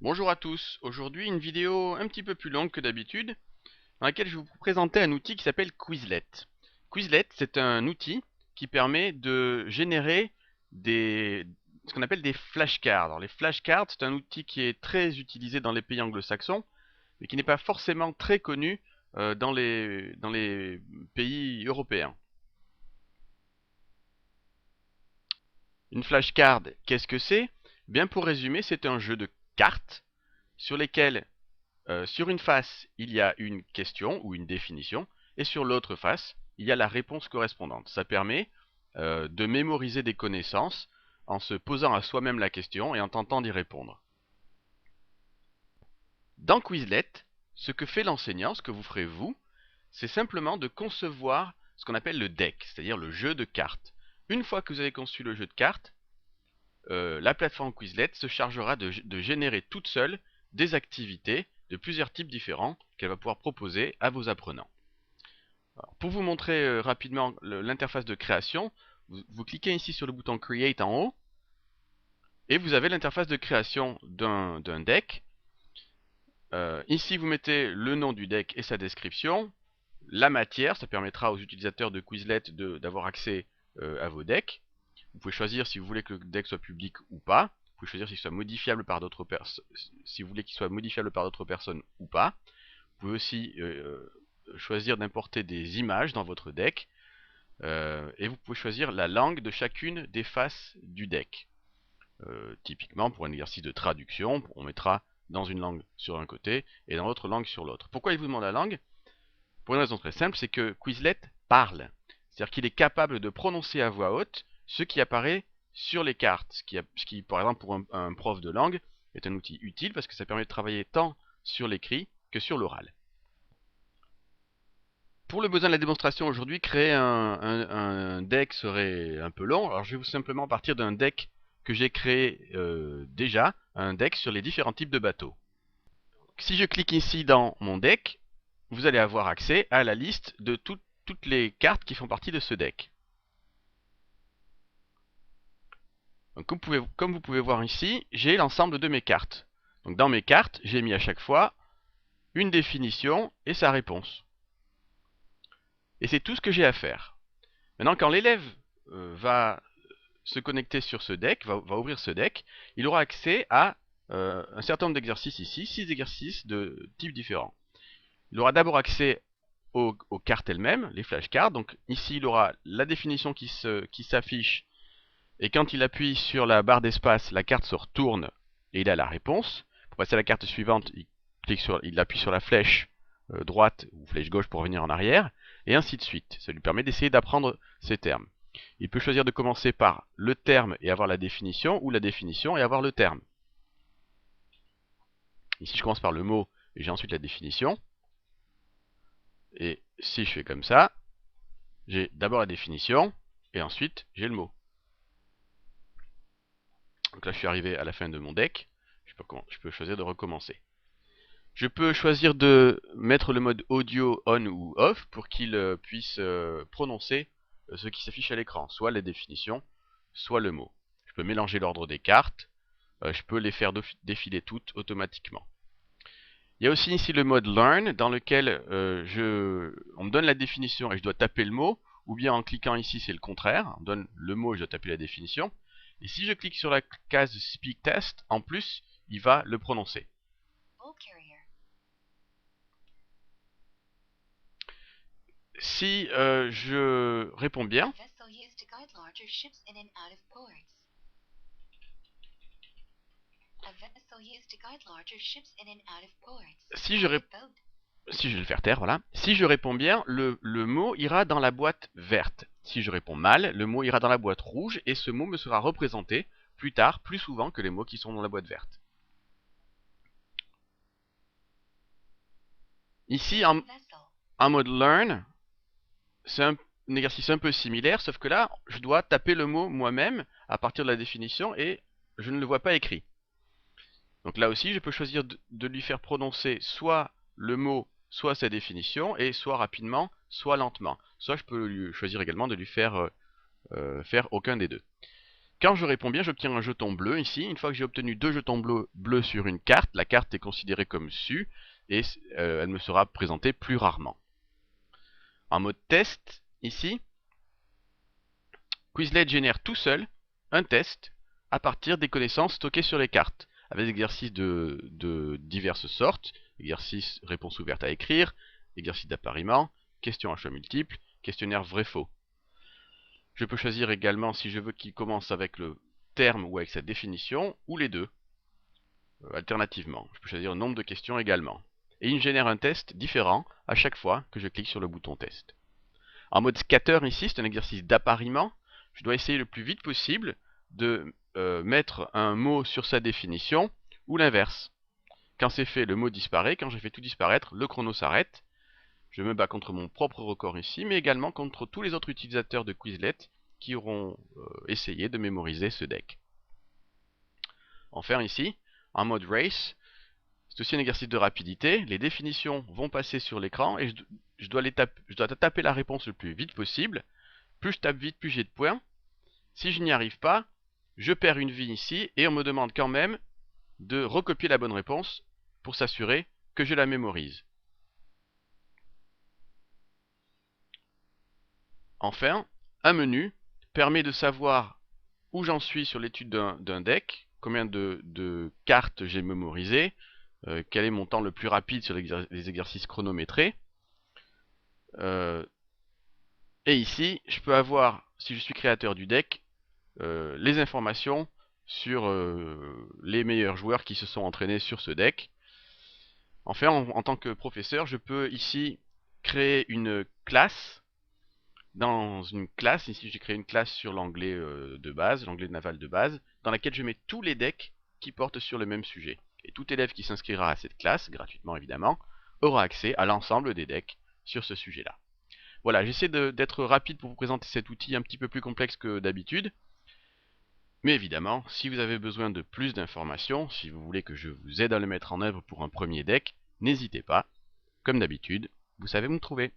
Bonjour à tous, aujourd'hui une vidéo un petit peu plus longue que d'habitude, dans laquelle je vais vous présenter un outil qui s'appelle Quizlet. Quizlet, c'est un outil qui permet de générer ce qu'on appelle des flashcards. Alors les flashcards, c'est un outil qui est très utilisé dans les pays anglo-saxons, mais qui n'est pas forcément très connu dans les pays européens. Une flashcard, qu'est-ce que c'est? Bien pour résumer, c'est un jeu de cartes sur lesquelles sur une face, il y a une question ou une définition, et sur l'autre face, il y a la réponse correspondante. Ça permet de mémoriser des connaissances en se posant à soi-même la question et en tentant d'y répondre. Dans Quizlet, ce que fait l'enseignant, ce que vous ferez vous, c'est simplement de concevoir ce qu'on appelle le deck, c'est-à-dire le jeu de cartes. Une fois que vous avez conçu le jeu de cartes, la plateforme Quizlet se chargera de générer toute seule des activités de plusieurs types différents qu'elle va pouvoir proposer à vos apprenants. Alors, pour vous montrer rapidement l'interface de création, vous cliquez ici sur le bouton Create en haut, et vous avez l'interface de création d'un deck. Ici, vous mettez le nom du deck et sa description, la matière, ça permettra aux utilisateurs de Quizlet d'avoir accès à vos decks. Vous pouvez choisir si vous voulez que le deck soit public ou pas. Vous pouvez choisir s'il soit modifiable par d'autres personnes, si vous voulez qu'il soit modifiable par d'autres personnes ou pas. Vous pouvez aussi choisir d'importer des images dans votre deck. Et vous pouvez choisir la langue de chacune des faces du deck. Typiquement, pour un exercice de traduction, on mettra dans une langue sur un côté et dans l'autre langue sur l'autre. Pourquoi il vous demande la langue? Pour une raison très simple, c'est que Quizlet parle. C'est-à-dire qu'il est capable de prononcer à voix haute ce qui apparaît sur les cartes. Ce qui par exemple, pour un prof de langue, est un outil utile parce que ça permet de travailler tant sur l'écrit que sur l'oral. Pour le besoin de la démonstration aujourd'hui, créer un deck serait un peu long. Alors je vais simplement partir d'un deck que j'ai créé déjà, un deck sur les différents types de bateaux. Si je clique ici dans mon deck, vous allez avoir accès à la liste de toutes les cartes qui font partie de ce deck. Donc, comme vous pouvez voir ici, j'ai l'ensemble de mes cartes. Donc dans mes cartes, j'ai mis à chaque fois une définition et sa réponse. Et c'est tout ce que j'ai à faire. Maintenant, quand l'élève va se connecter sur ce deck, va ouvrir ce deck, il aura accès à un certain nombre d'exercices ici, 6 exercices de types différents. Il aura d'abord accès aux cartes elles-mêmes, les flashcards. Donc ici, il aura la définition qui s'affiche, et quand il appuie sur la barre d'espace, la carte se retourne et il a la réponse. Pour passer à la carte suivante, il appuie sur la flèche droite ou flèche gauche pour revenir en arrière, et ainsi de suite. Ça lui permet d'essayer d'apprendre ces termes. Il peut choisir de commencer par le terme et avoir la définition, ou la définition et avoir le terme. Ici, je commence par le mot et j'ai ensuite la définition. Et si je fais comme ça, j'ai d'abord la définition et ensuite j'ai le mot. Donc là, je suis arrivé à la fin de mon deck. Je peux choisir de recommencer. Je peux choisir de mettre le mode audio on ou off pour qu'il puisse prononcer ce qui s'affiche à l'écran, soit les définitions, soit le mot. Je peux mélanger l'ordre des cartes, je peux les faire défiler toutes automatiquement. Il y a aussi ici le mode learn dans lequel on me donne la définition et je dois taper le mot, ou bien en cliquant ici c'est le contraire, on me donne le mot et je dois taper la définition. Et si je clique sur la case Speak Test, en plus, il va le prononcer. Si je réponds bien, si je vais le faire taire, voilà. Si je réponds bien, le mot ira dans la boîte verte. Si je réponds mal, le mot ira dans la boîte rouge et ce mot me sera représenté plus tard, plus souvent que les mots qui sont dans la boîte verte. Ici, en mode learn, c'est un exercice un peu similaire, sauf que là, je dois taper le mot moi-même à partir de la définition et je ne le vois pas écrit. Donc là aussi, je peux choisir de lui faire prononcer soit le mot, soit sa définition, et soit rapidement, soit lentement. Soit je peux choisir également de lui faire faire aucun des deux. Quand je réponds bien, j'obtiens un jeton bleu ici. Une fois que j'ai obtenu 2 jetons bleus sur une carte, la carte est considérée comme su et elle me sera présentée plus rarement. En mode test, ici, Quizlet génère tout seul un test à partir des connaissances stockées sur les cartes, avec des exercices de diverses sortes, exercices réponses ouvertes à écrire, exercices d'appariement, questions à choix multiples, questionnaire vrai-faux. Je peux choisir également si je veux qu'il commence avec le terme ou avec sa définition, ou les deux, alternativement. Je peux choisir le nombre de questions également. Et il génère un test différent à chaque fois que je clique sur le bouton test. En mode scatter ici, c'est un exercice d'appariement. Je dois essayer le plus vite possible de mettre un mot sur sa définition, ou l'inverse. Quand c'est fait, le mot disparaît. Quand j'ai fait tout disparaître, le chrono s'arrête. Je me bats contre mon propre record ici, mais également contre tous les autres utilisateurs de Quizlet qui auront essayé de mémoriser ce deck. Enfin ici, en mode race, c'est aussi un exercice de rapidité. Les définitions vont passer sur l'écran et je dois taper la réponse le plus vite possible. Plus je tape vite, plus j'ai de points. Si je n'y arrive pas, je perds une vie ici et on me demande quand même de recopier la bonne réponse pour s'assurer que je la mémorise. Enfin, un menu permet de savoir où j'en suis sur l'étude d'un deck, combien de cartes j'ai mémorisées, quel est mon temps le plus rapide sur les exercices chronométrés. Et ici, je peux avoir, si je suis créateur du deck, les informations sur les meilleurs joueurs qui se sont entraînés sur ce deck. Enfin, en tant que professeur, je peux ici créer une classe. Dans une classe, ici j'ai créé une classe sur l'anglais de base, l'anglais naval de base, dans laquelle je mets tous les decks qui portent sur le même sujet. Et tout élève qui s'inscrira à cette classe, gratuitement évidemment, aura accès à l'ensemble des decks sur ce sujet-là. Voilà, j'essaie d'être rapide pour vous présenter cet outil un petit peu plus complexe que d'habitude. Mais évidemment, si vous avez besoin de plus d'informations, si vous voulez que je vous aide à le mettre en œuvre pour un premier deck, n'hésitez pas. Comme d'habitude, vous savez où me trouver.